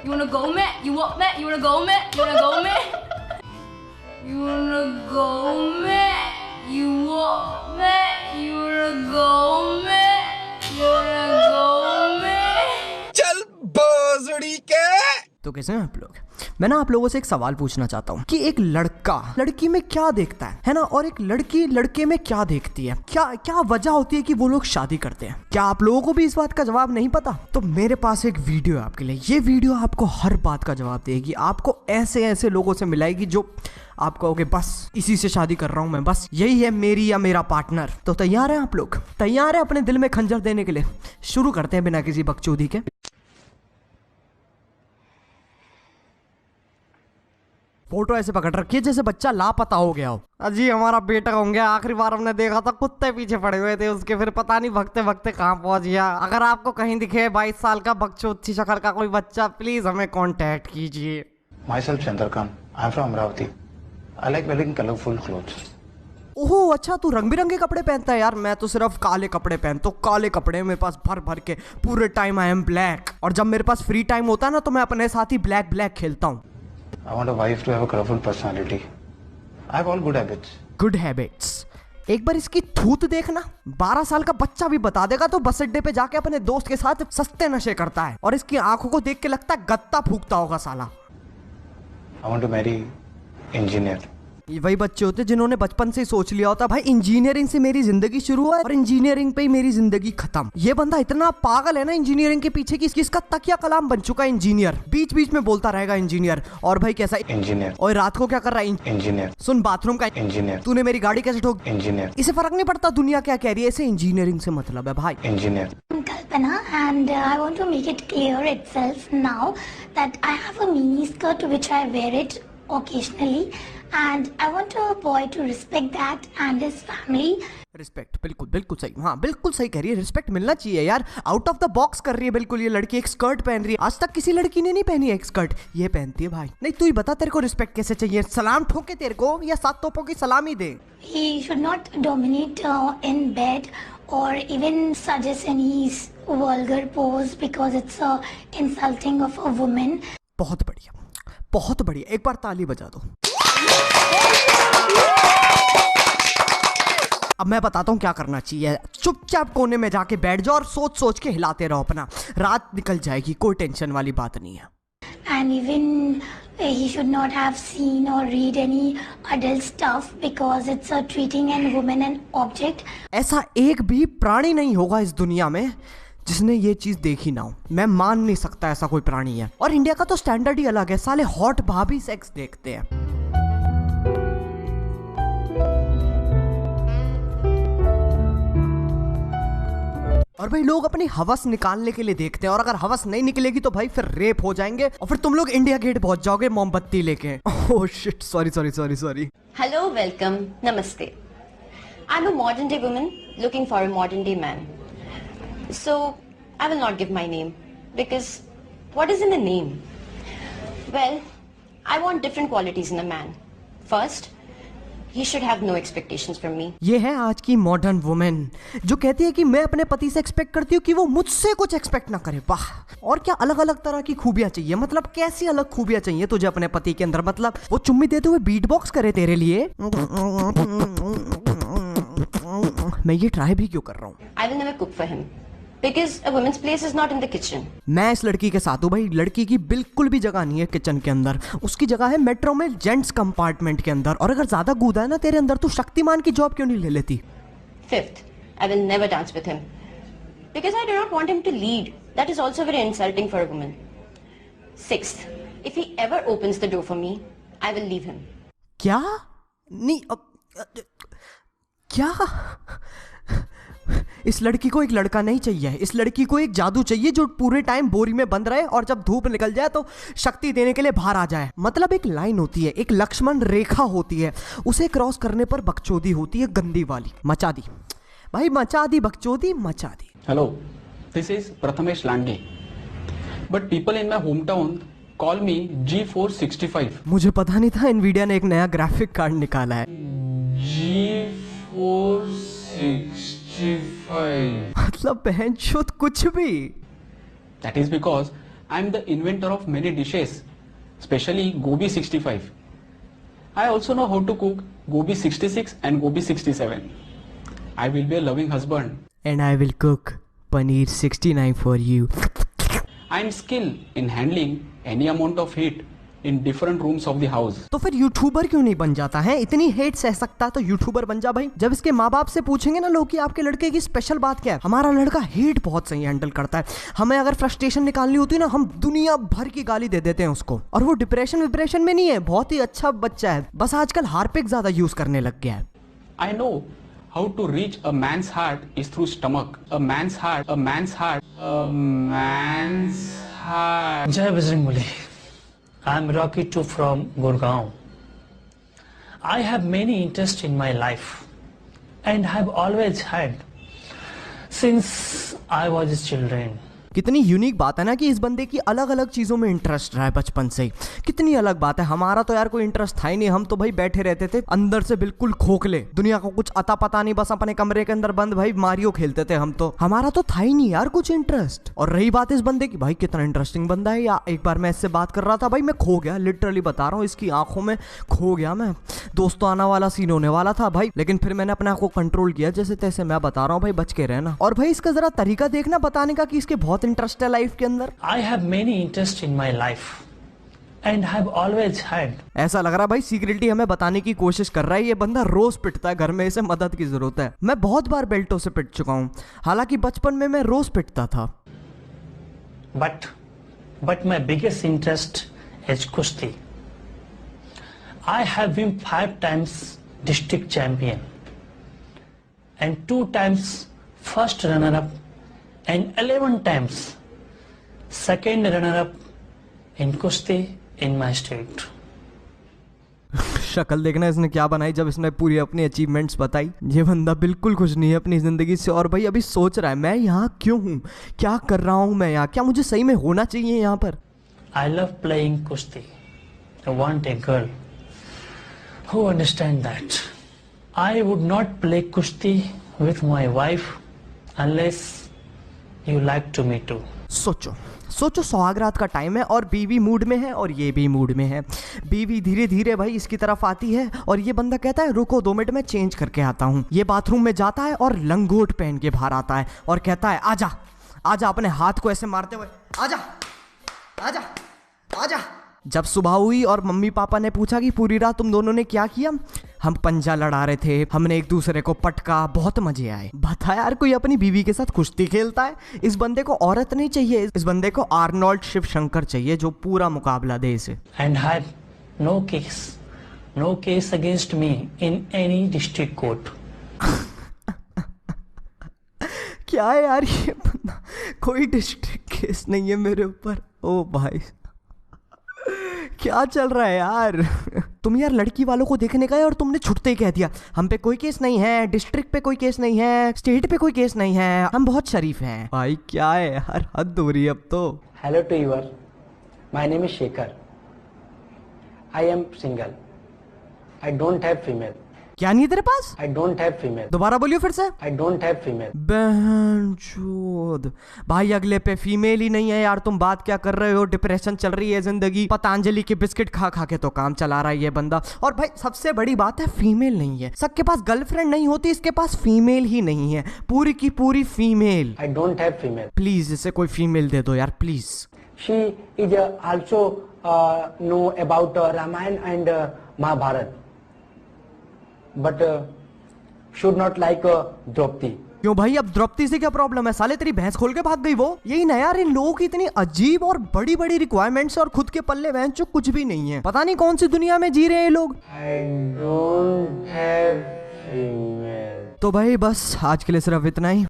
You wanna go, man? You what, man? You wanna go, man? You wanna go, man? You wanna go, man? You what, man? You wanna go, man? You wanna go, man? चल बोजड़ी के। तो कैसे हैं आप लोग? मैं ना आप लोगों से एक सवाल पूछना चाहता हूँ कि एक लड़का लड़की में क्या देखता है ना, और एक लड़की लड़के में क्या देखती है, क्या क्या वजह होती है कि वो लोग शादी करते हैं? क्या आप लोगों को भी इस बात का जवाब नहीं पता? तो मेरे पास एक वीडियो है आपके लिए। ये वीडियो आपको हर बात का जवाब देगी, आपको ऐसे ऐसे लोगों से मिलाएगी जो आप कहोगे बस इसी से शादी कर रहा हूं मैं, बस यही है मेरी या मेरा पार्टनर। तो तैयार हैं आप लोग? तैयार है अपने दिल में खंजर देने के लिए? शुरू करते हैं बिना किसी बकचोदी के। फोटो ऐसे पकड़ रखी है जैसे बच्चा लापता हो गया हो। अजी हमारा बेटा होंगे, आखिरी बार हमने देखा था कुत्ते पीछे पड़े हुए थे उसके, फिर पता नहीं भगते भगते कहाँ पहुंच गया। अगर आपको कहीं दिखे 22 साल का बकचोदी शक्ल का कोई बच्चा, प्लीज हमें कांटेक्ट कीजिए। Myself Chandrakant. I'm from Amravati. I like wearing colorful clothes. ओहो अच्छा, तू रंग बिरंगे कपड़े पहनता है यार। मैं तो सिर्फ काले कपड़े पहनता हूँ। काले कपड़े मेरे पास भर भर के पूरे टाइम आई एम ब्लैक, और जब मेरे पास फ्री टाइम होता है ना तो मैं अपने साथ ही ब्लैक ब्लैक खेलता हूँ। I want a wife to have a colorful personality. I have all good habits. Good habits. एक बार इसकी थूत देखना, 12 साल का बच्चा भी बता देगा। तो बस अड्डे पे जाके अपने दोस्त के साथ सस्ते नशे करता है, और इसकी आंखों को देख के लगता है गत्ता फूकता होगा साला। I want to marry engineer. ये वही बच्चे होते जिन्होंने बचपन से ही सोच लिया होता भाई इंजीनियरिंग से मेरी जिंदगी शुरू है और इंजीनियरिंग पे ही मेरी जिंदगी खत्म। ये बंदा इतना पागल है ना इंजीनियरिंग के पीछे कि इसका तकिया कलाम बन चुका है इंजीनियर। बीच बीच में बोलता रहेगा इंजीनियर। और भाई कैसा इंजीनियर? और रात को क्या कर रहा है? इंजीनियर। सुन बाथरूम का इंजीनियर। तूने मेरी गाड़ी कैसे ठोक? इंजीनियर। इसे फर्क नहीं पड़ता दुनिया क्या कह रही है, इसे इंजीनियरिंग से मतलब है भाई। Engineer. Kalpana, and I want to make it clear itself now that I have a mini skirt which I wear it occasionally, and I want a boy to respect that and his family. Respect, बिल्कुल बिल्कुल सही। हाँ बिल्कुल सही कह रही है, respect मिलना चाहिए यार। आउट ऑफ द बॉक्स कर रही है बिल्कुल ये लड़की। एक स्कर्ट पहन रही है, आज तक किसी लड़की ने नहीं पहनी है एक स्कर्ट, ये पहनती है भाई। नहीं तू ही बता तेरे को रिस्पेक्ट कैसे चाहिए? सलाम ठोके तेरे को या 7 तोपों की सलामी दे? He should not dominate in bed or even suggest any vulgar pose because it's insulting of a woman. बहुत बढ़िया, बहुत बढ़िया। एक बार ताली बजा दो। अब मैं बताता हूँ क्या करना चाहिए। चुपचाप कोने में जाके बैठ जाओ और सोच सोच के हिलाते रहो अपना, रात निकल जाएगी, कोई टेंशन वाली बात नहीं है। And even he should not have seen or read any adult stuff because it's treating a woman an object. ऐसा एक भी प्राणी नहीं होगा इस दुनिया में जिसने ये चीज देखी ना हो। मैं मान नहीं सकता ऐसा कोई प्राणी है। और इंडिया का तो स्टैंडर्ड ही अलग है, साले हॉट भाभी सेक्स देखते हैं। और भाई लोग अपनी हवस निकालने के लिए देखते हैं, और अगर हवस नहीं निकलेगी तो भाई फिर रेप हो जाएंगे और फिर तुम लोग इंडिया गेट पहुंच जाओगे मोमबत्ती लेके। Oh shit, sorry sorry sorry sorry. Hello, welcome, namaste. I'm a modern day woman looking for a modern day man. So, I will not give my name because what is in the name? Well, I want different qualities in a man. First, he should have no expectations from me. ये है आज की modern women जो कहती है कि मैं अपने पति से एक्सपेक्ट करती हूँ कि वो मुझसे कुछ एक्सपेक्ट ना करे। वाह, और क्या अलग अलग तरह की खूबियां चाहिए? मतलब कैसी अलग खूबियां चाहिए तुझे अपने पति के अंदर? मतलब वो चुम्मी देते हुए बीट बॉक्स करे तेरे लिए? मैं ये ट्राई भी क्यों कर रहा हूँ? I will never cook for him because a woman's place is not in the kitchen. मैं इस लड़की के साथ हूँ भाई। लड़की की बिल्कुल भी जगह नहीं है किचन के अंदर, उसकी जगह है मेट्रो में जेंट्स कंपार्टमेंट के अंदर। और अगर ज्यादा गूदा है ना तेरे अंदर, तू शक्तिमान की जॉब क्यों नहीं ले लेती? Fifth, I will never dance with him because I do not want him to lead. That is also very insulting for a woman. Sixth, if he ever opens the door for me, I will leave him. क्या? नहीं क्या? इस लड़की को एक लड़का नहीं चाहिए, इस लड़की को एक जादू चाहिए जो पूरे टाइम बोरी में बंद रहे और जब धूप निकल जाए तो शक्ति देने के लिए बाहर आ जाए। मतलब एक लाइन होती है, एक लक्ष्मण रेखा होती है, उसे क्रॉस करने पर बकचोदी होती है गंदी वाली। मचा दी भाई, मचा दी बकचोदी, मचा दी। Hello, this is Prathamesh Lande, but people in my hometown call me G465. मुझे पता नहीं था Nvidia ने एक नया ग्राफिक कार्ड निकाला है। G465. मतलब बहनचोद कुछ भी। That is because I'm the inventor of many dishes, especially Gobi 65. I also know how to cook Gobi 66 and Gobi 67. I will be a loving husband. And I will cook Paneer 69 for you. I'm skilled in handling any amount of heat in different rooms of the house. तो फिर YouTuber क्यों नहीं बन जाता है? इतनी hate सह सकता है तो यूट्यूबर बन जा भाई। जब इसके माँ बाप से पूछेंगे ना लोग कि आपके लड़के की स्पेशल बात क्या है, हमारा लड़का हेट बहुत सही हैंडल करता है। हमें अगर फ्रस्ट्रेशन निकालनी होती है ना, हम दुनिया भर की गाली दे देते हैं उसको, और वो डिप्रेशन में नहीं है, बहुत ही अच्छा बच्चा है, बस आजकल हार्पिक ज्यादा यूज करने लग गया है। I know how to reach a man's heart is through stomach. A man's heart. Jai Bajrangbali. I am Rocky too from Gurgaon. I have many interests in my life and have always had since I was a children. कितनी unique बात है ना कि इस बंदे की अलग अलग चीज़ों में इंटरेस्ट रहा है बचपन से ही। कितनी अलग बात है। हमारा तो यार कोई इंटरेस्ट था ही नहीं, हम तो भाई बैठे रहते थे अंदर से बिल्कुल खोखले, दुनिया को कुछ अता पता नहीं, बस अपने कमरे के अंदर बंद भाई मारियो खेलते थे हम तो। हमारा तो था ही नहीं यार कुछ इंटरेस्ट। और रही बात इस बंदे की, भाई कितना इंटरेस्टिंग बंदा है। या एक बार मैं इससे बात कर रहा था भाई, मैं खो गया, लिटरली बता रहा हूँ, इसकी आंखों में खो गया मैं। दोस्तों आना वाला सीन होने वाला था भाई, लेकिन फिर मैंने अपने आप को कंट्रोल किया। जैसे तैसे मैं बता रहा हूँ भाई, बच के रहना। और भाई इसका जरा तरीका देखना बताने का कि इसके बहुत इंटरेस्ट है लाइफ के अंदर। I have many interests in my life and have always had. ऐसा लग रहा भाई सीक्रेटली हमें बताने की कोशिश कर रहा है ये बंदा। रोज पिटता है घर में, इसे मदद की जरूरत है। मैं बहुत बार बेल्टों से पिट चुका हूँ, हालांकि बचपन में मैं रोज पिटता था। But my biggest interest is Kushti. I have been 5 times district champion and 2 times first runner-up and 11 times second runner-up in Kushti in my state. शक्ल देखना इसने क्या बनाई जब इसने पूरी अपनी अचीवमेंट्स बताई। ये बंदा बिल्कुल खुश नहीं है अपनी जिंदगी से, और भाई अभी सोच रहा है मैं यहाँ क्यों हूँ, क्या कर रहा हूँ मैं यहाँ, क्या मुझे सही में होना चाहिए यहाँ पर। I love playing Kushti. I want a girl who understands that. I would not play Kushti with my wife unless you like to me too. सोचो सुहागरात का टाइम है और बीवी मूड में है और ये भी मूड में है। बीवी धीरे धीरे भाई इसकी तरफ आती है और ये बंदा कहता है रुको 2 मिनट में चेंज करके आता हूँ। ये बाथरूम में जाता है और लंगोट पहन के बाहर आता है और कहता है आजा आजा, अपने हाथ को ऐसे मारते हुए आजा आजा आजा। जब सुबह हुई और मम्मी पापा ने पूछा कि पूरी रात तुम दोनों ने क्या किया, हम पंजा लड़ा रहे थे, हमने एक दूसरे को पटका, बहुत मजे आए। बता यार कोई अपनी बीवी के साथ कुश्ती खेलता है? इस बंदे को औरत नहीं चाहिए, इस बंदे को आर्नोल्ड शिवशंकर चाहिए जो पूरा मुकाबला दे इसे। And had no case against me in any district court. क्या है यार ये बंदा, कोई डिस्ट्रिक्ट केस नहीं है मेरे ऊपर। ओ भाई क्या चल रहा है यार। तुम यार लड़की वालों को देखने गए और तुमने छुटते ही कह दिया हम पे कोई केस नहीं है, डिस्ट्रिक्ट पे कोई केस नहीं है, स्टेट पे कोई केस नहीं है, हम बहुत शरीफ हैं। भाई क्या है यार, हद हो रही है अब तो। Hello to you. My name is Shekhar. I am single. I don't have female. क्या नहीं है तेरे पास? I don't have female. दोबारा बोलियो फिर से। I don't have female. बहनचोद भाई अगले पे फीमेल ही नहीं है यार। तुम बात क्या कर रहे हो, डिप्रेशन चल रही है जिंदगी, पतंजलि के बिस्किट खा खा के तो काम चला रहा है ये बंदा। और भाई सबसे बड़ी बात है फीमेल नहीं है, सबके पास गर्लफ्रेंड नहीं होती, इसके पास फीमेल ही नहीं है, पूरी की पूरी female. I don't have female. Please इसे कोई फीमेल दे दो यार please. She is also know about Ramayana and Mahabharata. But should not like Draupadi. क्यों भाई अब द्रौपदी से क्या प्रॉब्लम है? साले तेरी भैंस खोल के भाग गई वो। यही ना यार, इन लोगों की इतनी अजीब और बड़ी बड़ी रिक्वायरमेंट्स और खुद के पल्ले भैंस जो कुछ भी नहीं है। पता नहीं कौन सी दुनिया में जी रहे हैं ये लोग। I don't have female. तो भाई बस आज के लिए सिर्फ इतना ही।